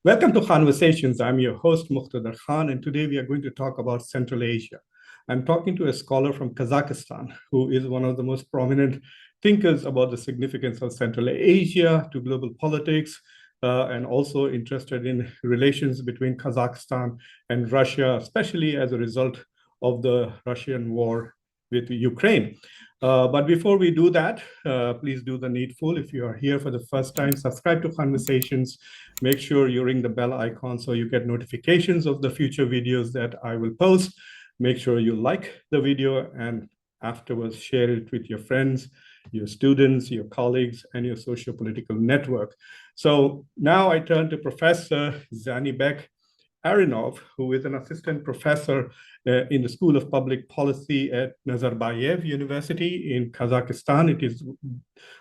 Welcome to Khanversations. I'm your host, Muqtedar Khan, and today we are going to talk about Central Asia. I'm talking to a scholar from Kazakhstan who is one of the most prominent thinkers about the significance of Central Asia to global politics, and also interested in relations between Kazakhstan and Russia, especially as a result of the Russian war with Ukraine. But before we do that, please do the needful. If you are here for the first time, subscribe to Khanversations. Make sure you ring the bell icon so you get notifications of the future videos that I will post. Make sure you like the video and afterwards share it with your friends, your students, your colleagues, and your socio-political network. So now I turn to Professor Zhanibek Arynov, who is an assistant professor in the School of Public Policy at Nazarbayev University in Kazakhstan. It is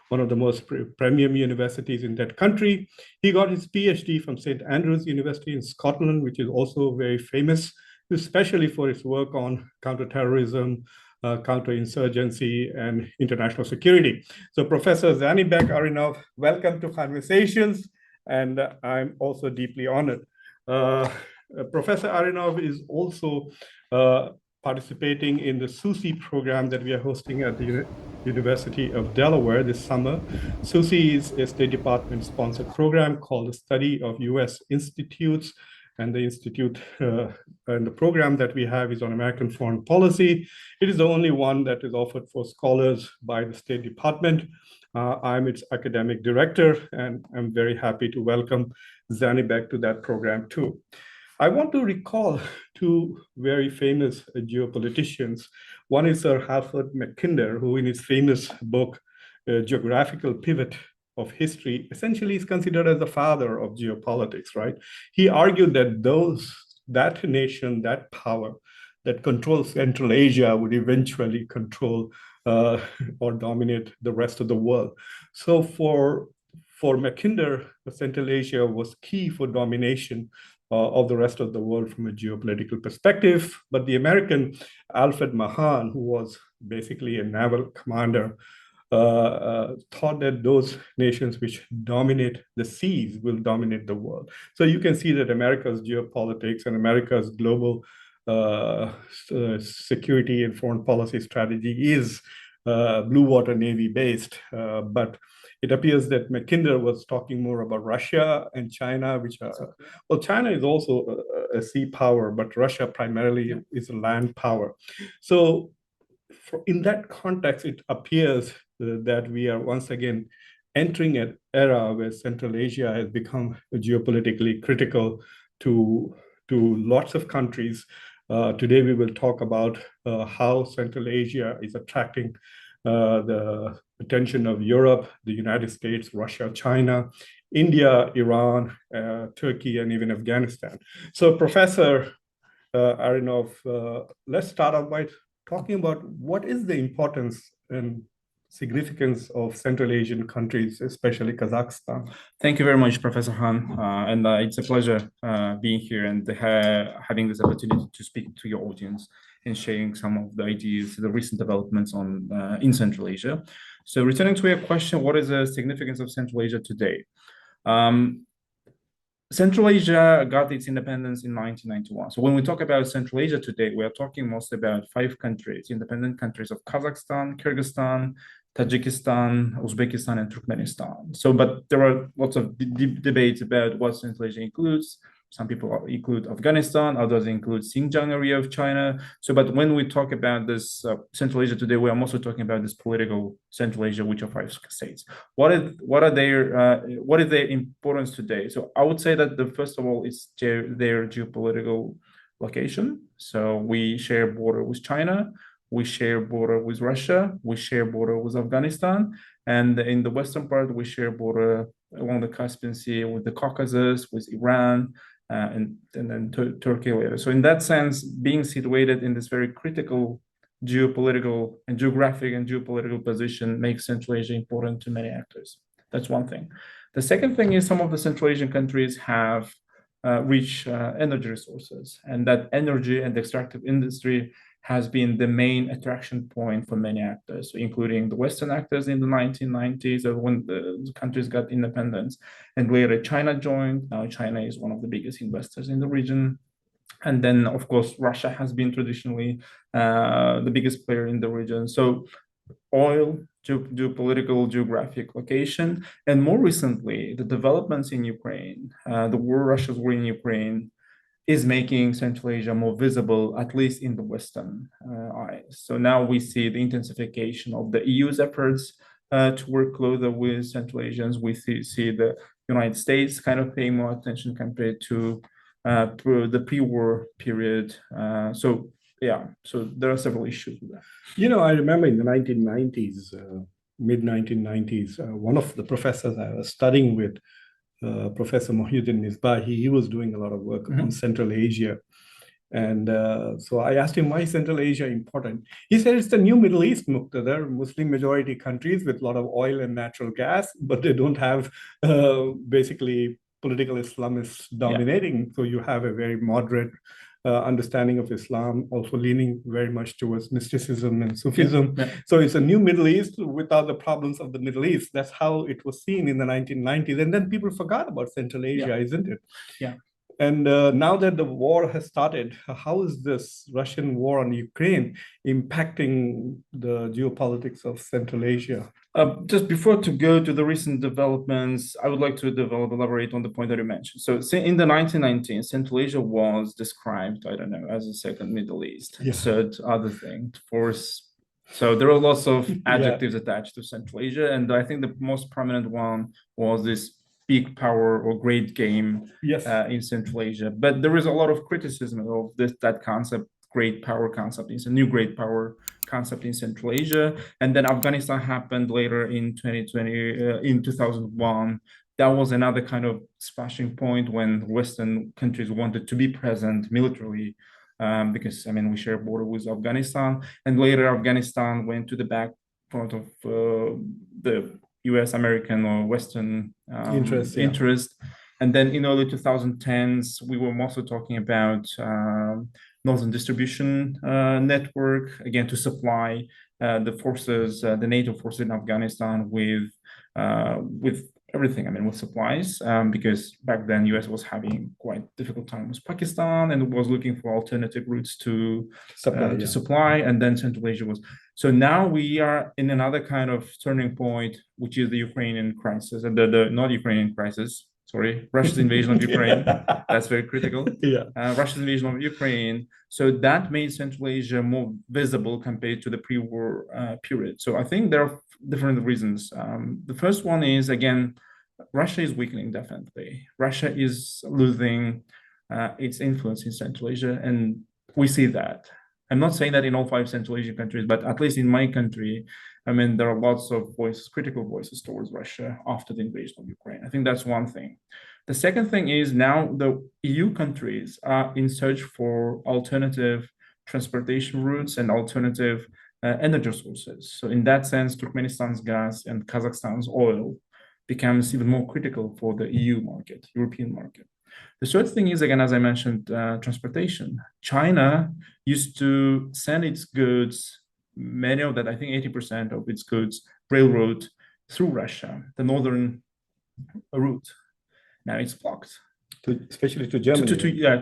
one of the most premium universities in that country. He got his PhD from St. Andrews University in Scotland, which is also very famous, especially for its work on counterterrorism, counterinsurgency, and international security. So Professor Zhanibek Arynov, welcome to Khanversations, and I'm also deeply honored. Professor Arynov is also participating in the SUSI program that we are hosting at the University of Delaware this summer. SUSI is a State Department-sponsored program called the Study of U.S. Institutes, and the institute and the program that we have is on American foreign policy. It is the only one that is offered for scholars by the State Department. I'm its academic director, and I'm very happy to welcome Zhanibek to that program too. I want to recall two very famous geopoliticians. One is Sir Halford Mackinder, who in his famous book, Geographical Pivot of History, essentially is considered as the father of geopolitics, right? He argued that that nation, that power that controls Central Asia would eventually control or dominate the rest of the world. So for Mackinder, Central Asia was key for domination of the rest of the world from a geopolitical perspective. But the American Alfred Mahan, who was basically a naval commander, thought that those nations which dominate the seas will dominate the world. So you can see that America's geopolitics and America's global security and foreign policy strategy is blue water navy based, but it appears that Mackinder was talking more about Russia and China, which are, well, China is also a sea power, but Russia primarily is a land power. So in that context, it appears that we are once again entering an era where Central Asia has become geopolitically critical to lots of countries. Today, we will talk about how Central Asia is attracting the attention of Europe, the United States, Russia, China, India, Iran, Turkey, and even Afghanistan. So Professor Arynov, let's start out by talking about what is the importance and significance of Central Asian countries, especially Kazakhstan. Thank you very much, Professor Han. And it's a pleasure being here and having this opportunity to speak to your audience and sharing some of the ideas, the recent developments in Central Asia. So returning to your question, what is the significance of Central Asia today? Central Asia got its independence in 1991. So when we talk about Central Asia today, we are talking mostly about 5 countries, independent countries of Kazakhstan, Kyrgyzstan, Tajikistan, Uzbekistan, and Turkmenistan. So, but there are lots of debates about what Central Asia includes. Some people include Afghanistan, others include Xinjiang area of China. So, but when we talk about this Central Asia today, we are mostly talking about this political Central Asia, which are 5 states. What is their importance today? So, I would say that first of all, it's their geopolitical location. So, we share border with China, we share border with Russia, we share border with Afghanistan, and in the western part, we share border along the Caspian Sea with the Caucasus, with Iran, and then Turkey later. So in that sense, being situated in this very critical geopolitical and geographic and geopolitical position makes Central Asia important to many actors. That's one thing. The second thing is some of the Central Asian countries have rich energy resources, and that energy and extractive industry has been the main attraction point for many actors, including the Western actors in the 1990s, when the countries got independence, and later China joined. Now China is one of the biggest investors in the region. And then, of course, Russia has been traditionally the biggest player in the region. So oil, geopolitical, geographic location, and more recently, the developments in Ukraine, Russia's war in Ukraine, is making Central Asia more visible, at least in the Western eyes. So now we see the intensification of the EU's efforts to work closer with Central Asians. We see the United States kind of paying more attention compared to the pre-war period. So there are several issues with that. I remember in the 1990s, mid-1990s, one of the professors I was studying with, Professor Mohyuddin Nisbahi, he was doing a lot of work on Central Asia. And so I asked him, why is Central Asia important? He said, it's the new Middle East, Muqtedar, Muslim majority countries with a lot of oil and natural gas, but they don't have basically political Islamists dominating. So you have a very moderate understanding of Islam, also leaning very much towards mysticism and Sufism. So it's a new Middle East without the problems of the Middle East. That's how it was seen in the 1990s. And then people forgot about Central Asia, isn't it? Yeah. And now that the war has started, how is this Russian war on Ukraine impacting the geopolitics of Central Asia? Just before to go to the recent developments, I would like to elaborate on the point that you mentioned. So in the 1990s, Central Asia was described, I don't know, as a second Middle East, third other thing, fourth. So there are lots of adjectives attached to Central Asia. And I think the most prominent one was this big power or great game in Central Asia. But there is a lot of criticism of that concept, great power concept. It's a new great power concept in Central Asia. And then Afghanistan happened later in 2001. That was another kind of splashing point when Western countries wanted to be present militarily, because, we share a border with Afghanistan. And later Afghanistan went to the back part of the US, American or Western interest. And then in early 2010s, we were also talking about Northern Distribution Network, again, to supply the forces, the NATO forces in Afghanistan with everything, with supplies, because back then US was having quite difficult time with Pakistan and was looking for alternative routes to supply, and then Central Asia was. So now we are in another kind of turning point, which is the Ukrainian crisis, and the not Ukrainian crisis, sorry, Russia's invasion of Ukraine. That's very critical. Russia's invasion of Ukraine. So that made Central Asia more visible compared to the pre-war period. So I think there are different reasons. The first one is, again, Russia is weakening, definitely. Russia is losing its influence in Central Asia, and we see that. I'm not saying that in all 5 Central Asian countries, but at least in my country, there are lots of critical voices towards Russia after the invasion of Ukraine. I think that's one thing. The second thing is now the EU countries are in search for alternative transportation routes and alternative energy sources. So in that sense, Turkmenistan's gas and Kazakhstan's oil becomes even more critical for the EU market, European market. The third thing is, again, as I mentioned, transportation. China used to send its goods, many of that, I think 80% of its goods, railroad through Russia, the northern route. Now it's blocked. Especially to Germany.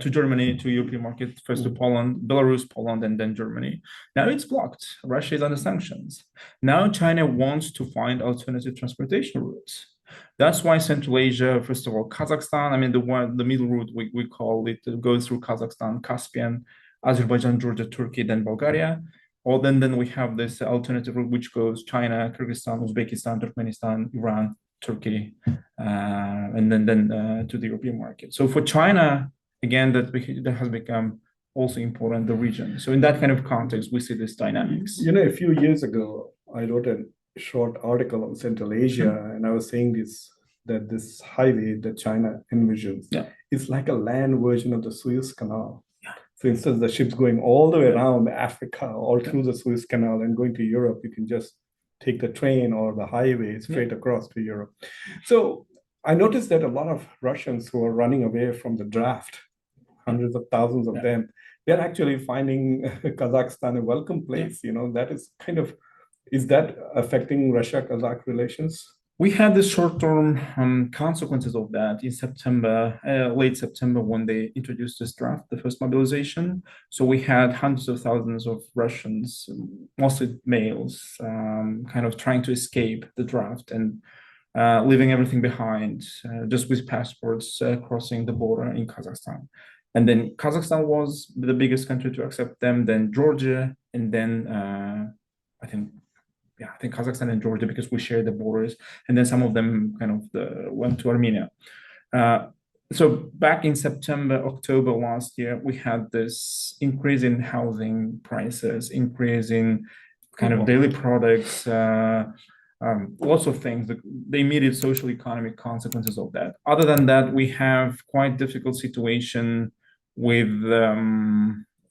To Germany, to European market, first to Poland, Belarus, Poland, and then Germany. Now it's blocked. Russia is under sanctions. Now China wants to find alternative transportation routes. That's why Central Asia, first of all, Kazakhstan, the middle route, we call it, goes through Kazakhstan, Caspian, Azerbaijan, Georgia, Turkey, then Bulgaria. Or then we have this alternative route, which goes China, Kyrgyzstan, Uzbekistan, Turkmenistan, Iran, Turkey, and then to the European market. So for China, again, that has become also important, the region. So in that kind of context, we see this dynamics. A few years ago, I wrote a short article on Central Asia, and I was saying that this highway that China envisions is like a land version of the Suez Canal. For instance, the ships going all the way around Africa, all through the Suez Canal, and going to Europe, you can just take the train or the highway straight across to Europe. So I noticed that a lot of Russians who are running away from the draft, hundreds of thousands of them, they're actually finding Kazakhstan a welcome place. That is is that affecting Russia-Kazakh relations? We had the short-term consequences of that in September, late September, when they introduced this draft, the first mobilization. So we had hundreds of thousands of Russians, mostly males, kind of trying to escape the draft and leaving everything behind, just with passports, crossing the border in Kazakhstan. And then Kazakhstan was the biggest country to accept them, then Georgia, and then I think Kazakhstan and Georgia, because we share the borders, and then some of them kind of went to Armenia. So back in September, October last year, we had this increase in housing prices, increase in kind of daily products, lots of things, the immediate social economic consequences of that. Other than that, we have quite difficult situation with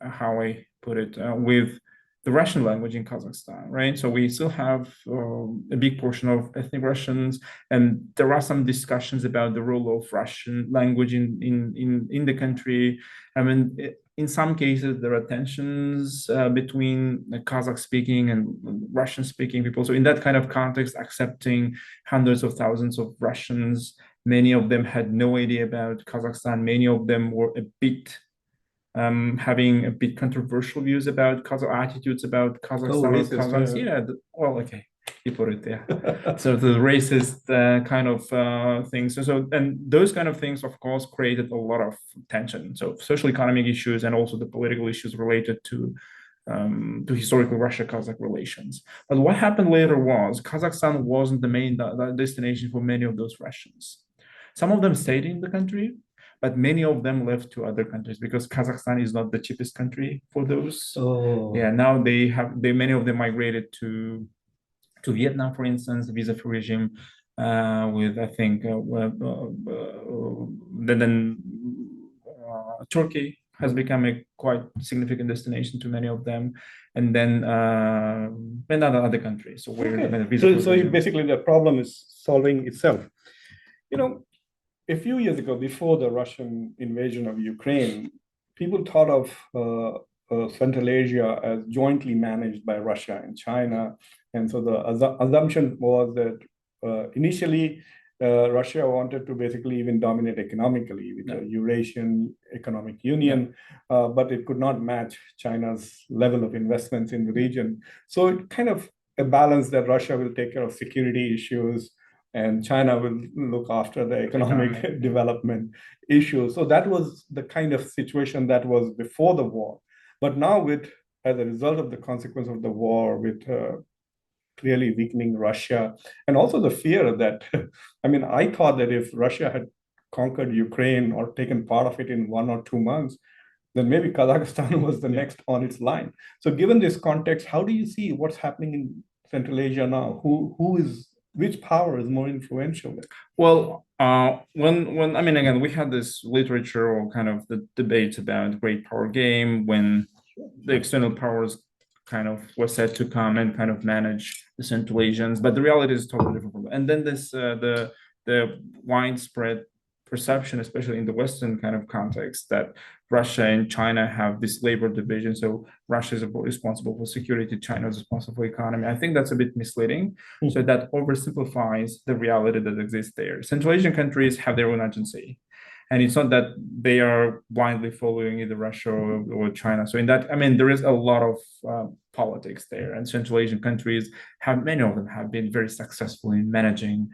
how I put it, with the Russian language in Kazakhstan, right? So we still have a big portion of ethnic Russians, and there are some discussions about the role of Russian language in the country. I mean, in some cases, there are tensions between Kazakh-speaking and Russian-speaking people. So in that kind of context, accepting hundreds of thousands of Russians, many of them had no idea about Kazakhstan. Many of them were a bit having a bit controversial views about attitudes about Kazakhstan or Kazakhs. Yeah, well, okay, you put it there. So the racist kind of things. So and those kind of things, of course, created a lot of tension. So social economic issues and also the political issues related to historical Russia-Kazakh relations. But what happened later was Kazakhstan wasn't the main destination for many of those Russians. Some of them stayed in the country, but many of them left to other countries because Kazakhstan is not the cheapest country for those. Oh. Yeah, now many of them migrated to Vietnam, for instance, visa-free regime with I think then Turkey has become a quite significant destination to many of them, and then other countries. So where basically the problem is solving itself. A few years ago, before the Russian invasion of Ukraine, people thought of Central Asia as jointly managed by Russia and China. And so the assumption was that initially Russia wanted to basically even dominate economically with the Eurasian Economic Union, but it could not match China's level of investments in the region. So it kind of a balance that Russia will take care of security issues, and China will look after the economic development issues. So that was the kind of situation that was before the war. But now as a result of the consequence of the war, with clearly weakening Russia, and also the fear that, I thought that if Russia had conquered Ukraine or taken part of it in 1 or 2 months, then maybe Kazakhstan was the next on its line. So given this context, how do you see what's happening in Central Asia now? Which power is more influential? Well, again, we had this literature or kind of the debates about great power game when the external powers kind of were said to come and kind of manage the Central Asians, but the reality is totally different. And then this the widespread perception, especially in the Western kind of context, that Russia and China have this labor division. So Russia is responsible for security, China is responsible for economy. I think that's a bit misleading. So that oversimplifies the reality that exists there. Central Asian countries have their own agency. And it's not that they are blindly following either Russia or China. So in that, there is a lot of politics there. And Central Asian countries many of them have been very successful in managing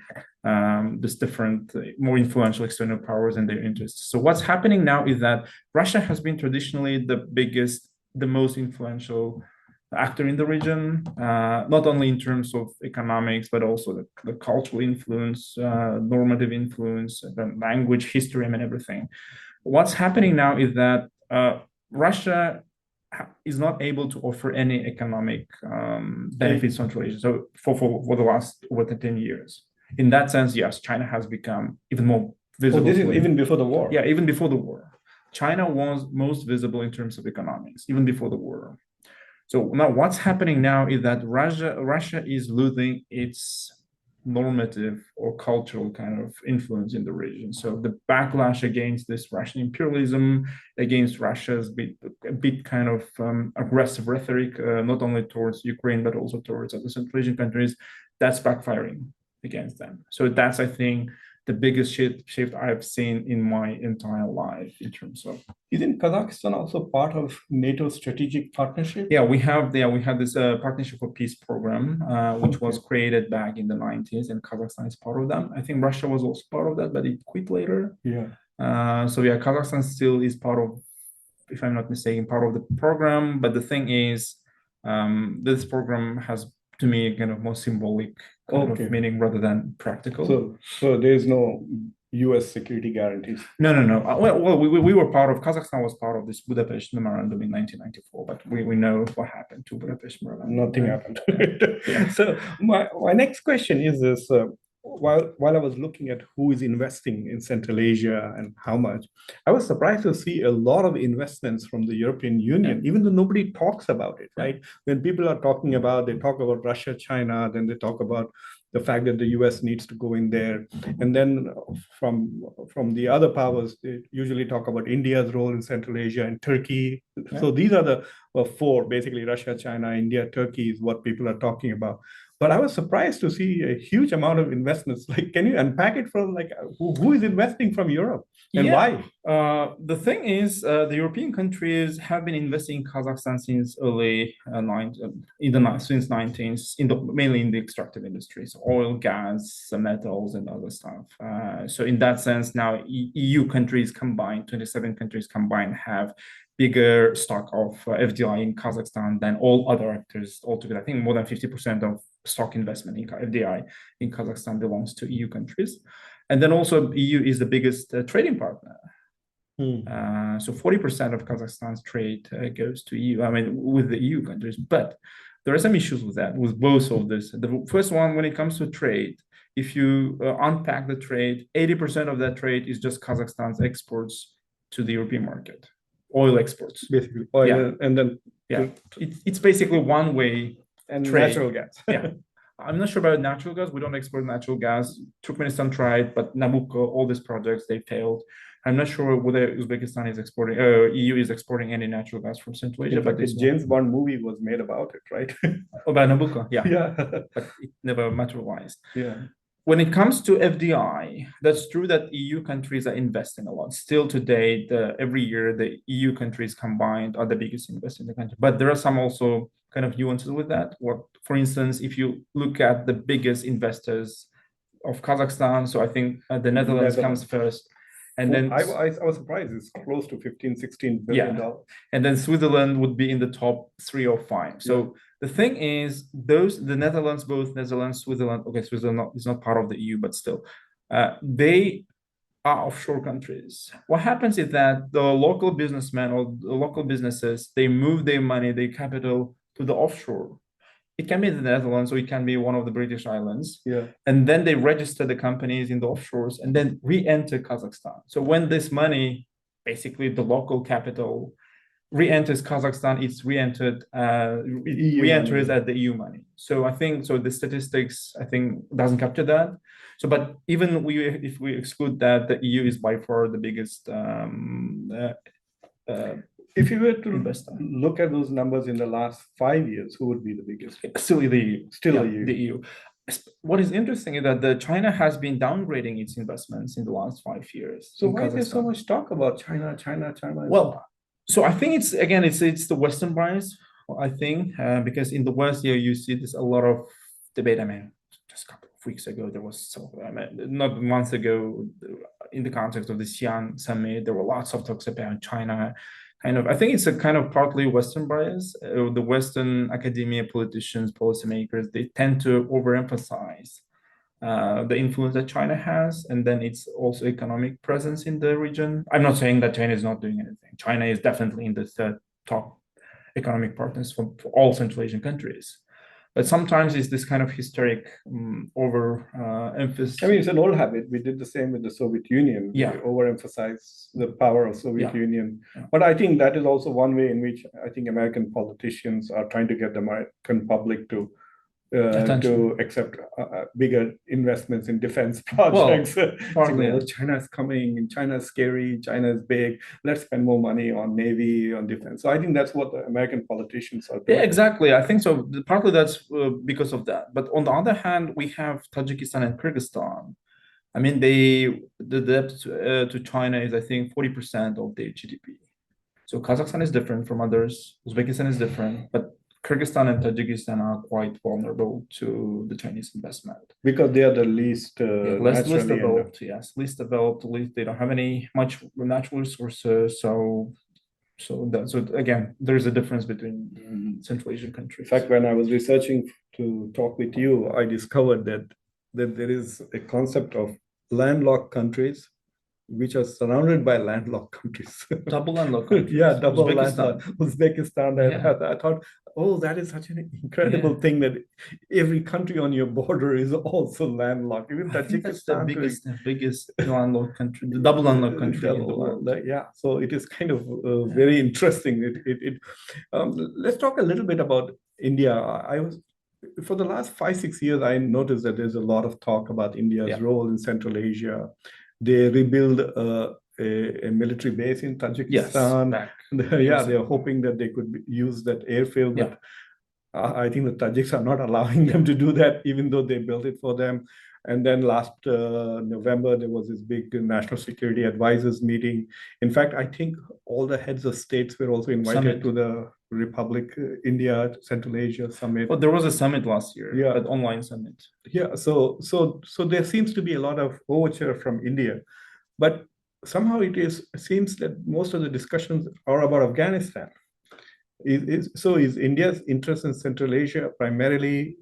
this different, more influential external powers and their interests. So what's happening now is that Russia has been traditionally the biggest, the most influential actor in the region, not only in terms of economics, but also the cultural influence, normative influence, the language, history, and everything. What's happening now is that Russia is not able to offer any economic benefits on Central Asia. So for the last over 10 years. In that sense, yes, China has become even more visible. This is even before the war. Yeah, even before the war. China was most visible in terms of economics, even before the war. So now what's happening now is that Russia is losing its normative or cultural kind of influence in the region. So the backlash against this Russian imperialism, against Russia's a bit kind of aggressive rhetoric, not only towards Ukraine, but also towards other Central Asian countries, that's backfiring against them. So that's, I think, the biggest shift I've seen in my entire life in terms of. Isn't Kazakhstan also part of NATO strategic partnership? Yeah, we had this Partnership for Peace program, which was created back in the 90s, and Kazakhstan is part of them. I think Russia was also part of that, but it quit later. Yeah. So yeah, Kazakhstan still is part of, if I'm not mistaken, part of the program. But the thing is, this program has, to me, kind of more symbolic kind of meaning rather than practical. So there's no U.S. security guarantees. No. Well, we were part of, Kazakhstan was part of this Budapest Memorandum in 1994, but we know what happened to Budapest Memorandum. Nothing happened. Yeah. So my next question is this: while I was looking at who is investing in Central Asia and how much, I was surprised to see a lot of investments from the European Union, even though nobody talks about it, right? When people are talking about, they talk about Russia, China, then they talk about the fact that the US needs to go in there. And then from the other powers, they usually talk about India's role in Central Asia and Turkey. Yeah. So these are the four, basically Russia, China, India, Turkey is what people are talking about. But I was surprised to see a huge amount of investments. Like, can you unpack it from like who is investing from Europe and why? The thing is, the European countries have been investing in Kazakhstan since early since 19th, mainly in the extractive industries, oil, gas, metals, and other stuff. So in that sense, now EU countries combined, 27 countries combined, have bigger stock of FDI in Kazakhstan than all other actors altogether. I think more than 50% of stock investment in FDI in Kazakhstan belongs to EU countries. And then also EU is the biggest trading partner. So 40% of Kazakhstan's trade goes to EU, I mean, with the EU countries. But there are some issues with that, with both of this. The first one, when it comes to trade, if you unpack the trade, 80% of that trade is just Kazakhstan's exports to the European market. Oil exports. Basically, oil, and then it's basically one way. And trade. Natural gas. Yeah. I'm not sure about natural gas. We don't export natural gas. Turkmenistan tried, but Nabucco, all these projects, they failed. I'm not sure whether Uzbekistan is exporting, EU is exporting any natural gas from Central Asia. But this James Bond movie was made about it, right? About Nabucco, yeah. But it never materialized. Yeah. When it comes to FDI, that's true that EU countries are investing a lot. Still today, every year, the EU countries combined are the biggest investors in the country. But there are some also kind of nuances with that. For instance, if you look at the biggest investors of Kazakhstan, so I think the Netherlands comes first. And then I was surprised, it's close to $15-16 billion. And then Switzerland would be in the top 3 or 5. So the thing is, the Netherlands, Switzerland, okay, Switzerland is not part of the EU, but still, they are offshore countries. What happens is that the local businessmen or the local businesses, they move their money, their capital to the offshore. It can be the Netherlands or it can be one of the British islands. Yeah. And then they register the companies in the offshores and then re-enter Kazakhstan. So when this money, basically the local capital, re-enters Kazakhstan, it's re-entered, re-enters at the EU money. So I think, so the statistics, I think, doesn't capture that. So, but even if we exclude that, the EU is by far the biggest if you were to look at those numbers in the last 5 years, who would be the biggest? Still the EU. The EU. What is interesting is that China has been downgrading its investments in the last 5 years. So why is there so much talk about China? Well, so I think it's the Western bias, I think, because in the West, you see this a lot of debate. I mean, just a couple of weeks ago, there was not months ago, in the context of the Xi'an summit, there were lots of talks about China. I think it's a kind of partly Western bias. The Western academia, politicians, policymakers, they tend to overemphasize the influence that China has, and then it's also economic presence in the region. I'm not saying that China is not doing anything. China is definitely in the third top economic partners for all Central Asian countries. But sometimes it's this kind of hysteric emphasis. I mean, it's an old habit. We did the same with the Soviet Union. Yeah. We overemphasize the power of Soviet Union. Yeah. But I think that is also one way in which I think American politicians are trying to get the American public to to accept bigger investments in defense projects. Partly, Saying, China's coming, and China's scary, China's big. Let's spend more money on Navy, on defense. So I think that's what the American politicians are doing. Yeah, exactly. I think so. Partly that's because of that. But on the other hand, we have Tajikistan and Kyrgyzstan. I mean, the debt to China is, I think, 40% of their GDP. So Kazakhstan is different from others. Uzbekistan is different, but Kyrgyzstan and Tajikistan are quite vulnerable to the Chinese investment because they are the least less developed. Yes, least developed. Least they don't have much natural resources. So again, there's a difference between Central Asian countries. In fact, when I was researching to talk with you, I discovered that there is a concept of landlocked countries which are surrounded by landlocked countries. Double landlocked countries. Yeah, double Uzbekistan. Uzbekistan. I thought, oh, that is such an incredible thing that every country on your border is also landlocked. Even Tajikistan. That's the biggest landlocked country, the double landlocked country in the world. Yeah, so it is kind of very interesting. Let's talk a little bit about India. For the last 5-6 years, I noticed that there's a lot of talk about India's role in Central Asia. They rebuild a military base in Tajikistan. Yes, they're hoping that they could use that airfield, but I think the Tajiks are not allowing them to do that, even though they built it for them. And then last November, there was this big national security advisors meeting. In fact, I think all the heads of states were also invited to the Republic India Central Asia Summit. But there was a summit last year, an online summit. Yeah, so there seems to be a lot of overture from India, but somehow it seems that most of the discussions are about Afghanistan. Is India's interest in Central Asia primarily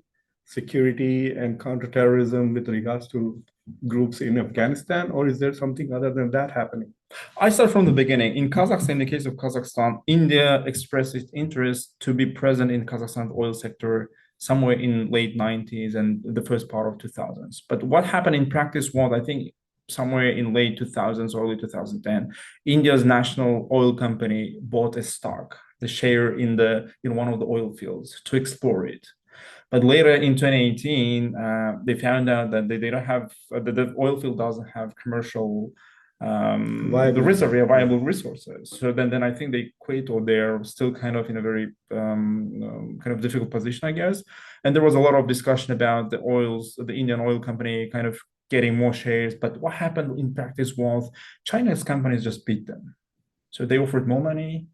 security and counterterrorism with regards to groups in Afghanistan, or is there something other than that happening? I start from the beginning. In Kazakhstan, in the case of Kazakhstan, India expressed its interest to be present in Kazakhstan's oil sector somewhere in late 90s and the first part of 2000s. But what happened in practice was, I think, somewhere in late 2000s, early 2010, India's national oil company bought a stock, the share in one of the oil fields to explore it. But later in 2018, they found out that they don't have the oil field doesn't have commercial viable resources. So then I think they quit, or they're still kind of in a very kind of difficult position, I guess. And there was a lot of discussion about the Indian oil company kind of getting more shares. But what happened in practice was China's companies just beat them. So they offered more money,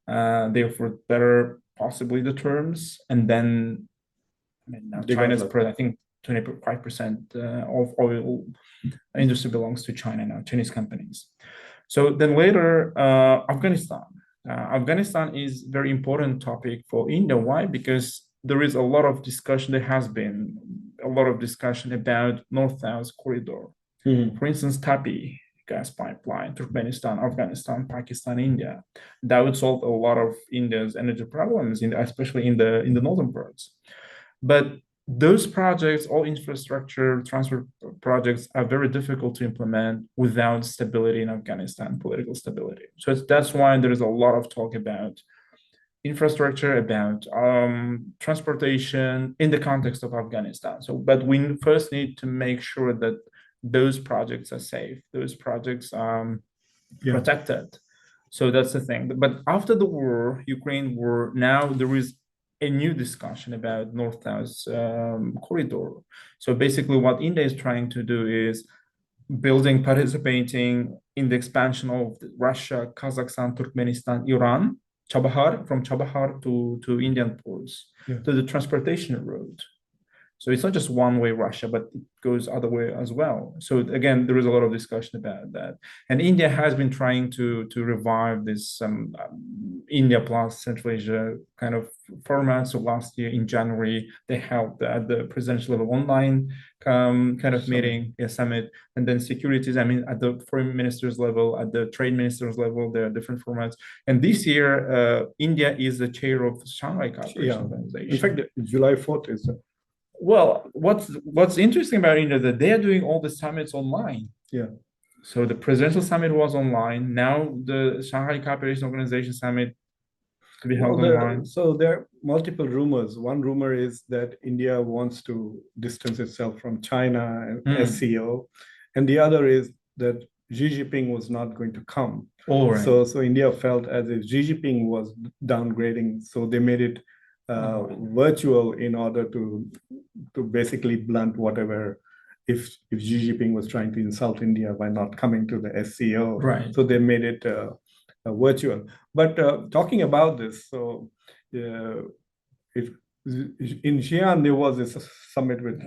they offered better, possibly the terms, and then now China's I think 25% of oil industry belongs to China now, Chinese companies. So then later, Afghanistan. Afghanistan is a very important topic for India. Why? Because there is a lot of discussion. There has been a lot of discussion about North-South corridor. For instance, TAPI gas pipeline, Turkmenistan, Afghanistan, Pakistan, India. That would solve a lot of India's energy problems, especially in the northern parts. But those projects, all infrastructure transfer projects, are very difficult to implement without stability in Afghanistan, political stability. So that's why there is a lot of talk about infrastructure, about transportation in the context of Afghanistan. But we first need to make sure that those projects are safe, those projects are protected. So that's the thing. But after the war, Ukraine war, now there is a new discussion about North-South corridor. So basically what India is trying to do is participating in the expansion of Russia, Kazakhstan, Turkmenistan, Iran, from Chabahar to Indian ports, to the transportation route. So it's not just one-way Russia, but it goes other way as well. So again, there is a lot of discussion about that. And India has been trying to revive this India plus Central Asia kind of format. So last year in January, they held at the presidential level online kind of meeting, a summit, and then securities, at the foreign ministers level, at the trade ministers level, there are different formats. And this year, India is the chair of the Shanghai Cooperation Organization. In fact, July 4th is Well, what's interesting about India is that they are doing all the summits online. So the presidential summit was online. Now the Shanghai Cooperation Organization summit to be held online? So there are multiple rumors. One rumor is that India wants to distance itself from China and SCO, and the other is that Xi Jinping was not going to come. All right. So India felt as if Xi Jinping was downgrading, so they made it virtual in order to basically blunt whatever. If Xi Jinping was trying to insult India by not coming to the SCO, right. So they made it virtual. But talking about this, so if in Xi'an there was this summit with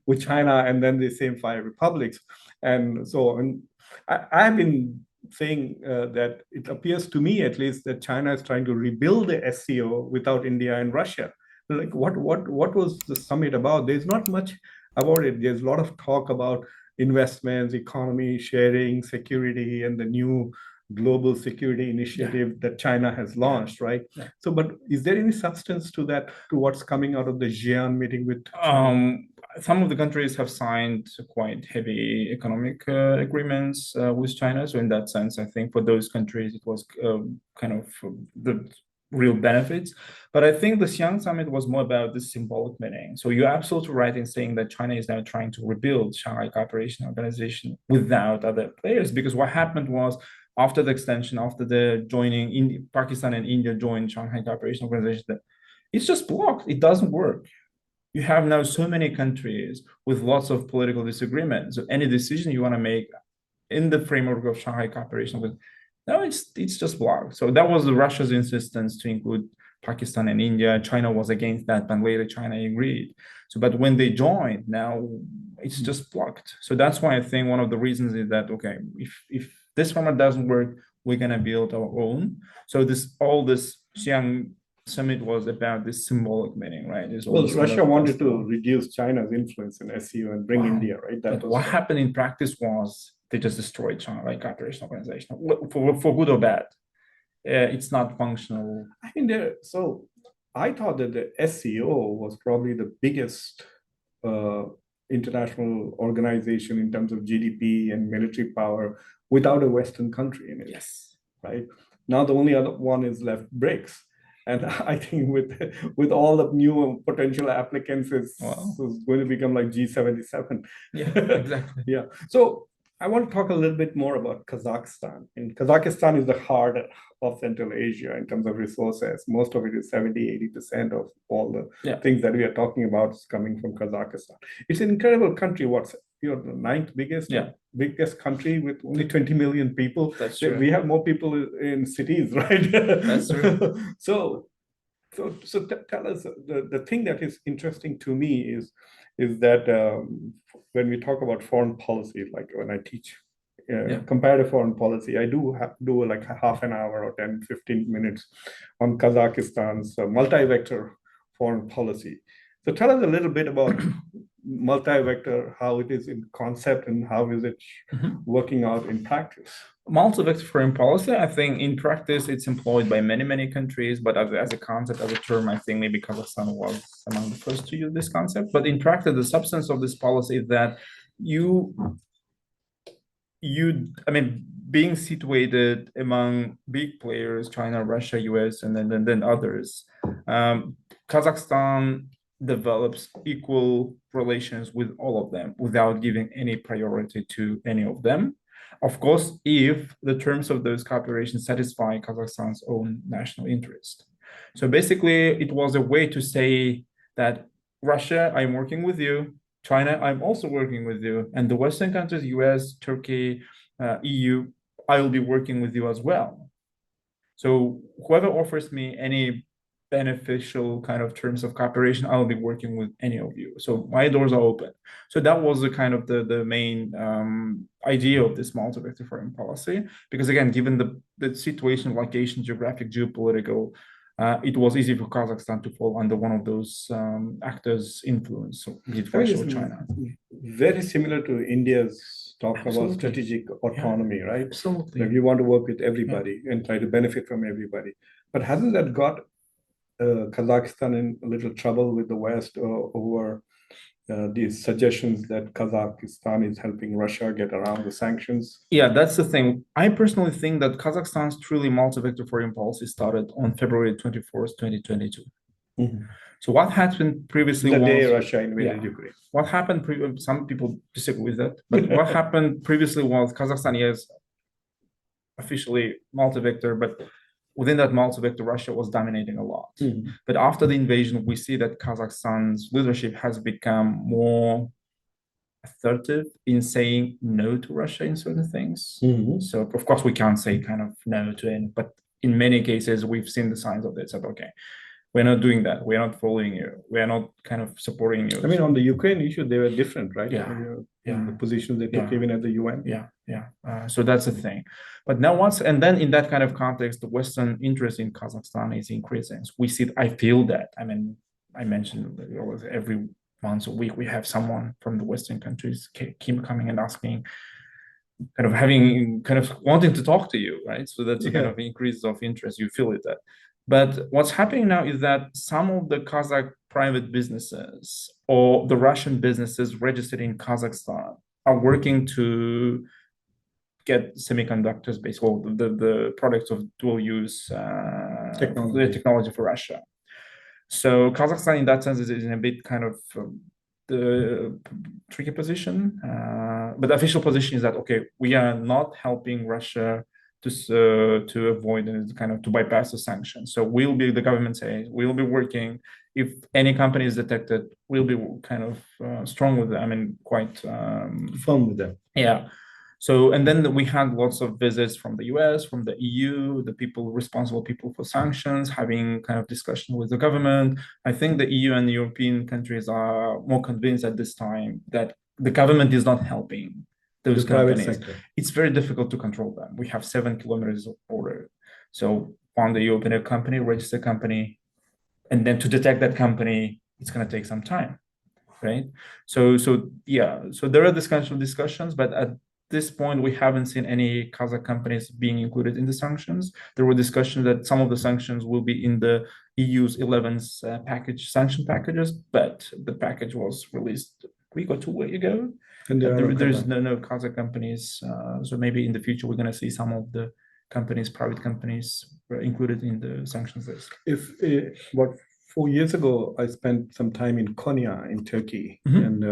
with China, and then the same five republics, and so and I've been saying that it appears to me, at least, that China is trying to rebuild the SCO without India and Russia. Like what was the summit about? There's not much about it. There's a lot of talk about investments, economy, sharing, security, and the new global security initiative that China has launched, right? So, but is there any substance to that, to what's coming out of the Xi'an meeting with China? Some of the countries have signed quite heavy economic agreements with China. So in that sense, I think for those countries, it was kind of the real benefits. But I think the Xi'an summit was more about the symbolic meaning. So you're absolutely right in saying that China is now trying to rebuild Shanghai Cooperation Organization without other players, because what happened was, after the extension, after the joining, Pakistan and India joined Shanghai Cooperation Organization, it's just blocked. It doesn't work. You have now so many countries with lots of political disagreements. So any decision you want to make in the framework of Shanghai Cooperation, no, it's just blocked. So that was Russia's insistence to include Pakistan and India. China was against that, but later China agreed. So, but when they joined, now it's just blocked. So that's why I think one of the reasons is that, okay, if this format doesn't work, we're gonna build our own. So all this Xi'an summit was about this symbolic meaning, right? Well, Russia wanted to reduce China's influence in SCO and bring India, right? But what happened in practice was they just destroyed Shanghai Cooperation Organization, for good or bad. It's not functional. I mean, so I thought that the SCO was probably the biggest international organization in terms of GDP and military power without a Western country in it. Yes. Right. Now the only other one is left BRICS. And I think with all the new potential applicants, it's going to become like G77. Yeah, exactly. Yeah. So I want to talk a little bit more about Kazakhstan. And Kazakhstan is the heart of Central Asia in terms of resources. Most of it is 70–80% of all the things that we are talking about is coming from Kazakhstan. It's an incredible country. The ninth biggest country with only 20 million people. That's true. We have more people in cities, right? That's true. So tell us, the thing that is interesting to me is that when we talk about foreign policy, like when I teach comparative foreign policy, I do like a half an hour or 10–15 minutes on Kazakhstan's multi-vector foreign policy. So tell us a little bit about multi-vector, how it is in concept and how is it working out in practice. Multi-vector foreign policy, I think in practice, it's employed by many countries, but as a concept, as a term, I think maybe Kazakhstan was among the first to use this concept. But in practice, the substance of this policy is that being situated among big players, China, Russia, US, and then others, Kazakhstan develops equal relations with all of them without giving any priority to any of them. Of course, if the terms of those cooperations satisfy Kazakhstan's own national interest. So basically, it was a way to say that Russia, I'm working with you. China, I'm also working with you. And the Western countries, US, Turkey, EU, I will be working with you as well. So whoever offers me any beneficial kind of terms of cooperation, I'll be working with any of you. So my doors are open. So that was the kind of the main idea of this multi-vector foreign policy. Because again, given the situation, location, geographic, geopolitical, it was easy for Kazakhstan to fall under one of those actors' influence, so Russia or China. Very similar to India's talk about strategic autonomy, right? Absolutely. Like you want to work with everybody and try to benefit from everybody. But hasn't that got Kazakhstan in a little trouble with the West over these suggestions that Kazakhstan is helping Russia get around the sanctions? Yeah, that's the thing. I personally think that Kazakhstan's truly multi-vector foreign policy started on February 24th, 2022. Mhm. So what happened previously The was day Russia invaded yeah. Ukraine. What happened some people disagree with that, but what happened previously was Kazakhstan is officially multi-vector, but within that multi-vector, Russia was dominating a lot. Mhm. But after the invasion, we see that Kazakhstan's leadership has become more assertive in saying no to Russia in certain things. Mhm. So of course we can't say kind of no to it, but in many cases we've seen the signs of this. That okay, we're not doing that. We're not following you. We're not kind of supporting you. I mean, on the Ukraine issue, they were different, right? Yeah. In the positions they took even at the UN. So that's the thing. But now and then in that kind of context, the Western interest in Kazakhstan is increasing. So we see, I feel that. I mean, I mentioned that every once a week we have someone from the Western countries keep coming and asking, kind of wanting to talk to you, right? So that's a kind of increase of interest. You feel it that. But what's happening now is that some of the Kazakh private businesses or the Russian businesses registered in Kazakhstan are working to get semiconductors based, or the products of dual use technology for Russia. So Kazakhstan, in that sense, is in a bit kind of the tricky position. But the official position is that okay, we are not helping Russia to avoid and kind of to bypass the sanctions. So the government says we'll be working. If any company is detected, we'll be kind of strong with them. I mean, quite firm with them. Yeah. So, and then we had lots of visits from the US, from the EU, the responsible people for sanctions, having kind of discussion with the government. I think the EU and the European countries are more convinced at this time that the government is not helping those companies. It's very difficult to control them. We have 7 kilometers of border. So one day you open a company, register a company, and then to detect that company, it's going to take some time, right? So there are these kinds of discussions, but at this point, we haven't seen any Kazakh companies being included in the sanctions. There were discussions that some of the sanctions will be in the EU's 11th sanction packages, but the package was released a week or 2 weeks ago. And there's no Kazakh companies. So maybe in the future, we're going to see some of the private companies included in the sanctions list. What 4 years ago, I spent some time in Konya in Turkey. And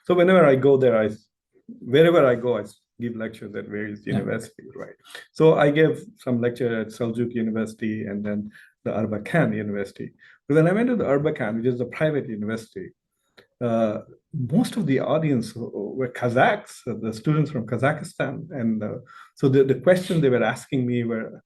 so whenever I go there, wherever I go, I give lectures at various universities, right? So I gave some lecture at Seljuk University and then the Arbakan University. But then I went to the Arbakan, which is a private university. Most of the audience were Kazakhs, the students from Kazakhstan. And so the question they were asking me were,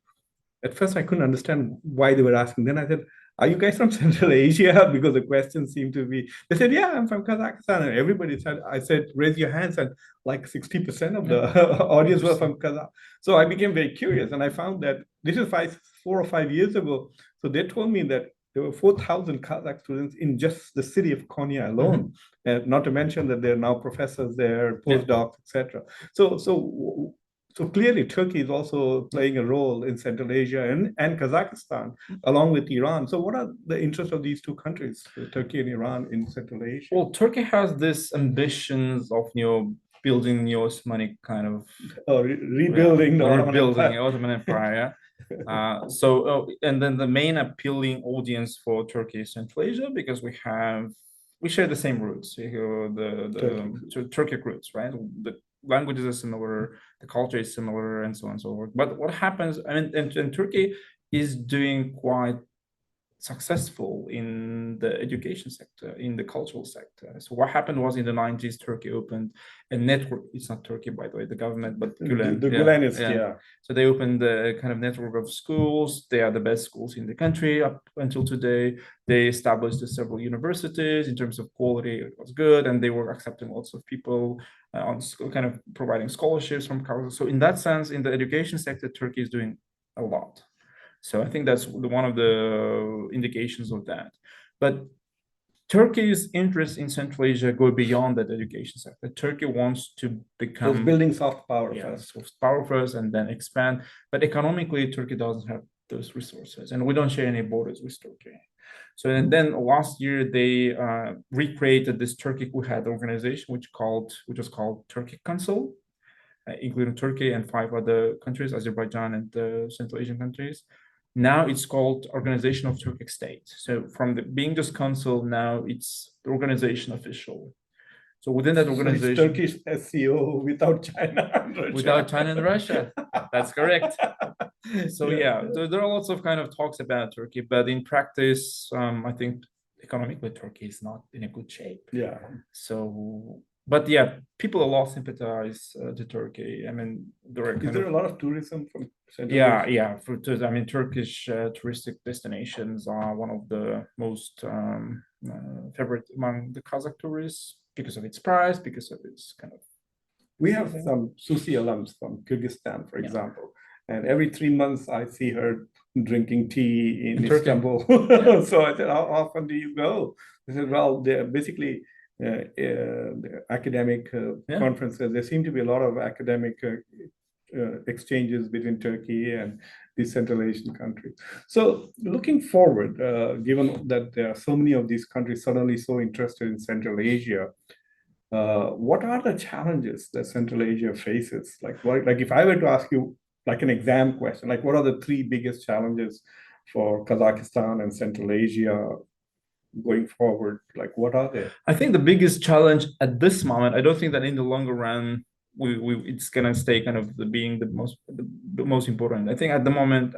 at first I couldn't understand why they were asking. Then I said, are you guys from Central Asia? Because the question seemed to be, they said, yeah, I'm from Kazakhstan. And everybody said, I said, raise your hands. And like 60% of the audience were from Kazakh. So I became very curious. And I found that this is 4 or 5 years ago. So they told me that there were 4,000 Kazakh students in just the city of Konya alone. Not to mention that there are now professors there, postdocs, etc. So clearly, Turkey is also playing a role in Central Asia and Kazakhstan, along with Iran. So what are the interests of these two countries, Turkey and Iran, in Central Asia? Well, Turkey has this ambitions of building Osmanic kind of rebuilding the Ottoman Empire. And then the main appealing audience for Turkey is Central Asia because we share the same roots, the Turkic roots, right? The languages are similar, the culture is similar, and so on and so forth. But what happens, and Turkey is doing quite successful in the education sector, in the cultural sector. So what happened was in the 90s, Turkey opened a network. It's not Turkey, by the way, the government, but Gulen. The Gulenists. So they opened a kind of network of schools. They are the best schools in the country up until today. They established several universities. In terms of quality, it was good. And they were accepting lots of people on school, kind of providing scholarships from Kazakhstan. So in that sense, in the education sector, Turkey is doing a lot. So I think that's one of the indications of that. But Turkey's interest in Central Asia go beyond that education sector. Turkey wants to become building soft power first. Soft power first and then expand. But economically, Turkey doesn't have those resources, and we don't share any borders with Turkey. So and then last year they recreated this Turkey Kuhat organization, which was called Turkey Council, including Turkey and 5 other countries, Azerbaijan and the Central Asian countries. Now it's called Organization of Turkic States. So from being just council, now it's the organization official. So within that organization, so it's Turkish SCO without China and Russia. Without China and Russia. That's correct. So yeah, there are lots of kind of talks about Turkey, but in practice, I think economically Turkey is not in a good shape. Yeah. So, but yeah, people a lot sympathize to Turkey. I mean, is there a lot of tourism from Central yeah, Asia? yeah. I mean, Turkish touristic destinations are one of the most favorite among the Kazakh tourists because of its price, because of its kind of. We have some Susi alums from Kyrgyzstan, for example, and every 3 months I see her drinking tea in Istanbul. So I said, how often do you go? They said, well, they're basically the academic conferences. There seem to be a lot of academic exchanges between Turkey and the Central Asian countries. So looking forward, given that there are so many of these countries suddenly so interested in Central Asia, what are the challenges that Central Asia faces? Like if I were to ask you like an exam question, like what are the 3 biggest challenges for Kazakhstan and Central Asia going forward? Like what are they? I think the biggest challenge at this moment, I don't think that in the longer run, it's gonna stay kind of being the most important. I think at the moment,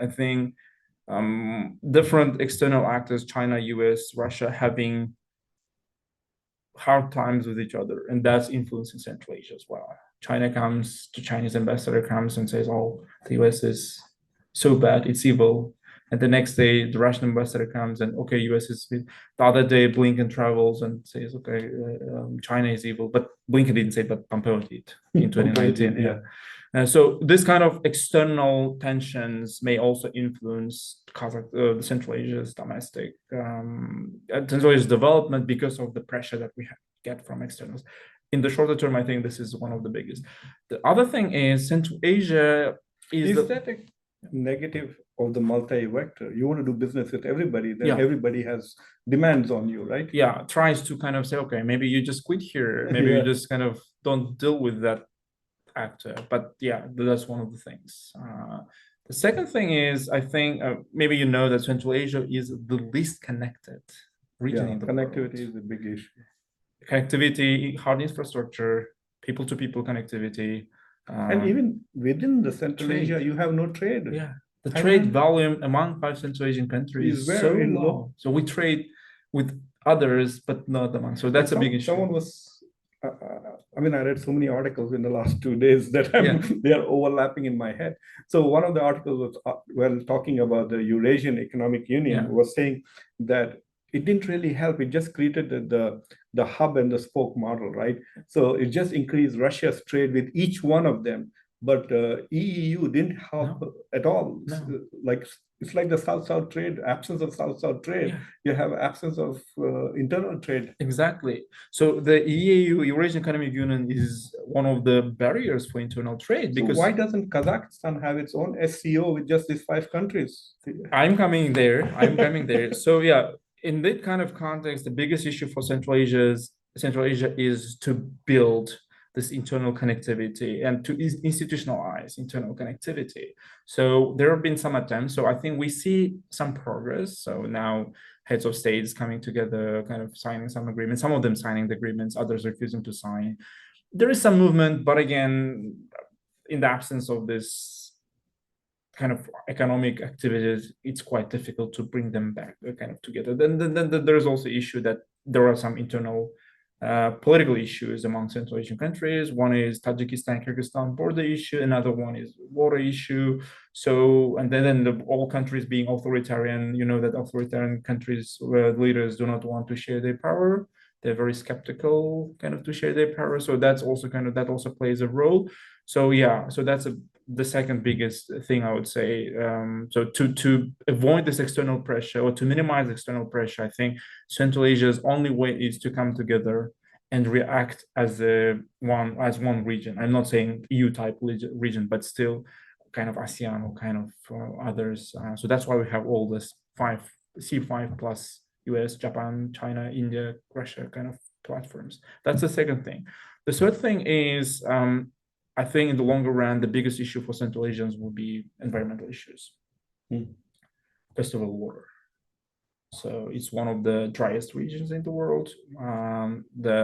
different external actors, China, US, Russia, having hard times with each other, and that's influencing Central Asia as well. The Chinese ambassador comes and says, oh, the US is so bad, it's evil. And the next day, the Russian ambassador comes and, okay, US is, the other day, Blinken travels and says, okay, China is evil. But Blinken didn't say, but Pompeo did in 2019. Yeah. So this kind of external tensions may also influence Central Asia's domestic, Central Asia's development because of the pressure that we get from externals. In the shorter term, I think this is one of the biggest. The other thing is Central Asia is that a negative of the multi-vector? You want to do business with everybody, then everybody has demands on you, right? Yeah, tries to kind of say, okay, maybe you just quit here. Maybe you just kind of don't deal with that actor. But yeah, that's one of the things. The second thing is, I think maybe you know that Central Asia is the least connected region in the world. Connectivity is a big issue. Connectivity, hard infrastructure, people-to-people connectivity. And even within the Central Asia, you have no trade. Yeah, the trade volume among 5 Central Asian countries is so low. So we trade with others, but not among. So that's a big issue. Someone was, I mean, I read so many articles in the last 2 days that they are overlapping in my head. So one of the articles was talking about the Eurasian Economic Union was saying that it didn't really help. It just created the hub and the spoke model, right? So it just increased Russia's trade with each one of them. But EU didn't help at all. No. Like it's like the South-South trade, absence of South-South trade. Yeah. You have absence of internal trade. Exactly. So the EU, Eurasian Economic Union, is one of the barriers for internal trade. Because so why doesn't Kazakhstan have its own SCO with just these 5 countries? I'm coming there. So yeah, in that kind of context, the biggest issue for Central Asia is to build this internal connectivity and to institutionalize internal connectivity. So there have been some attempts. So I think we see some progress. So now heads of states coming together, kind of signing some agreements, some of them signing the agreements, others refusing to sign. There is some movement, but again, in the absence of this kind of economic activities, it's quite difficult to bring them back kind of together. Then there's also issue that there are some internal political issues among Central Asian countries. One is Tajikistan-Kyrgyzstan border issue. Another one is water issue. So, and then all countries being authoritarian, you know that authoritarian countries where leaders do not want to share their power. They're very skeptical kind of to share their power. So that's also that also plays a role. So yeah, so that's the second biggest thing I would say. So to avoid this external pressure or to minimize external pressure, I think Central Asia's only way is to come together and react as one region. I'm not saying EU type region, but still kind of ASEAN or kind of others. So that's why we have all this C5 plus US, Japan, China, India, Russia kind of platforms. That's the second thing. The third thing is, I think in the longer run, the biggest issue for Central Asians will be environmental issues. First of all, water. So it's one of the driest regions in the world. The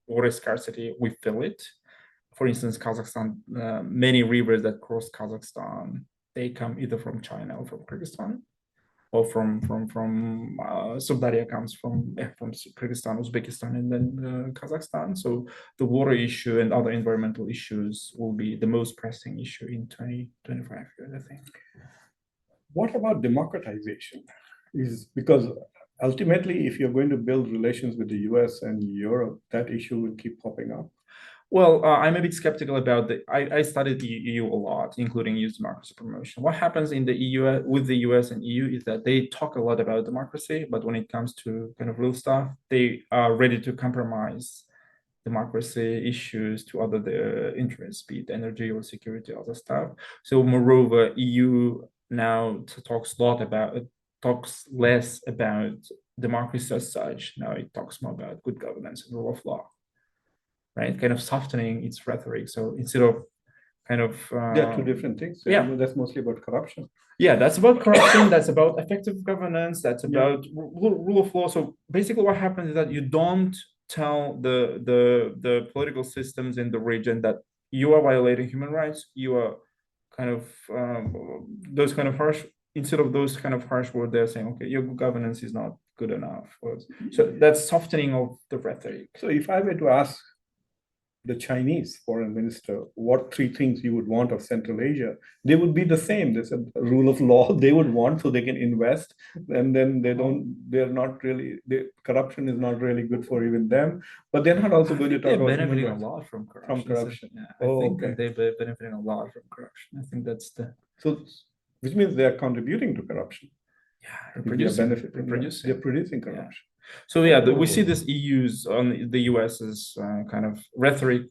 water scarcity, we feel it. For instance, Kazakhstan, many rivers that cross Kazakhstan, they come either from China or from Kyrgyzstan, or from Sirdarya comes from Kyrgyzstan, Uzbekistan, and then Kazakhstan. So the water issue and other environmental issues will be the most pressing issue in 2025 years, I think. What about democratization? Because ultimately, if you're going to build relations with the US and Europe, that issue will keep popping up. Well, I'm a bit skeptical about I studied the EU a lot, including youth democracy promotion. What happens in the EU with the US and EU is that they talk a lot about democracy, but when it comes to kind of real stuff, they are ready to compromise democracy issues to other interests, be it energy or security, other stuff. So moreover, EU now talks less about democracy as such. Now it talks more about good governance and rule of law, right? Kind of softening its rhetoric. So instead of kind of they're two different things. Yeah, that's mostly about corruption. Yeah, that's about corruption. That's about effective governance. That's about rule of law. So basically, what happens is that you don't tell the political systems in the region that you are violating human rights. You are kind of those kind of harsh. Instead of those kind of harsh words, they're saying, okay, your governance is not good enough. So that's softening of the rhetoric. So if I were to ask the Chinese foreign minister what three things you would want of Central Asia, they would be the same. There's a rule of law they would want so they can invest, and then corruption is not really good for even them, but they're not also going to talk about benefiting a lot from corruption. Yeah, I think they're benefiting a lot from corruption. I think that's which means they are contributing to corruption. Yeah, they're producing corruption. Yeah. So yeah, we see this EU's on the US's kind of rhetoric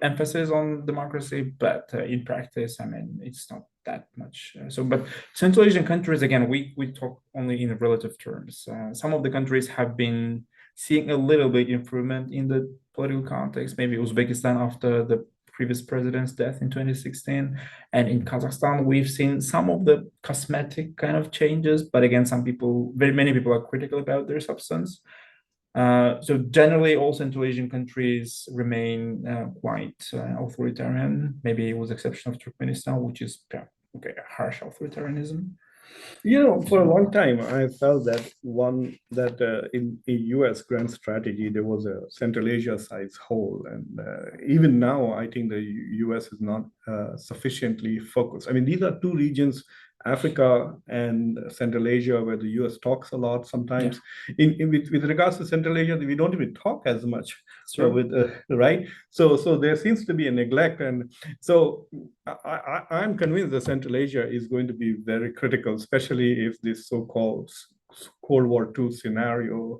emphasis on democracy, but in practice, I mean, it's not that much. But Central Asian countries, again, we talk only in relative terms. Some of the countries have been seeing a little bit improvement in the political context. Maybe Uzbekistan after the previous president's death in 2016, and in Kazakhstan we've seen some of the cosmetic kind of changes, but again, very many people are critical about their substance. So generally all Central Asian countries remain quite authoritarian, maybe with the exception of Turkmenistan, which is harsh authoritarianism. For a long time, I felt that in a US grand strategy, there was a Central Asia size whole. And even now, I think the US is not sufficiently focused. I mean, these are two regions, Africa and Central Asia, where the US talks a lot sometimes. Yeah. With regards to Central Asia, we don't even talk as much. Right? So there seems to be a neglect. And so I'm convinced that Central Asia is going to be very critical, especially if this so-called Cold War II scenario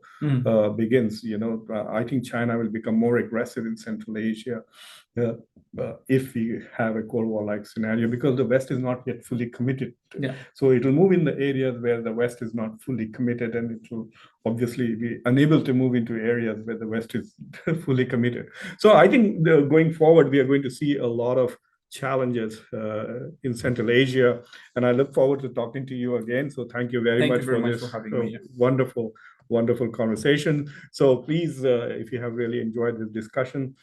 begins. I think China will become more aggressive in Central Asia if we have a Cold War-like scenario, because the West is not yet fully committed. Yeah. So it will move in the areas where the West is not fully committed, and it will obviously be unable to move into areas where the West is fully committed. So I think going forward, we are going to see a lot of challenges in Central Asia, and I look forward to talking to you again. So thank you very much for this wonderful conversation. So please, if you have really enjoyed this discussion,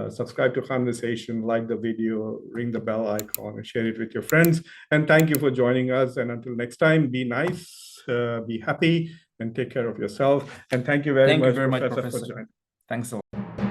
subscribe to Khanversation, like the video, ring the bell icon, and share it with your friends. And thank you for joining us. And until next time, be nice, be happy, and take care of yourself. And thank you very much, Professor, for joining. Thanks a lot.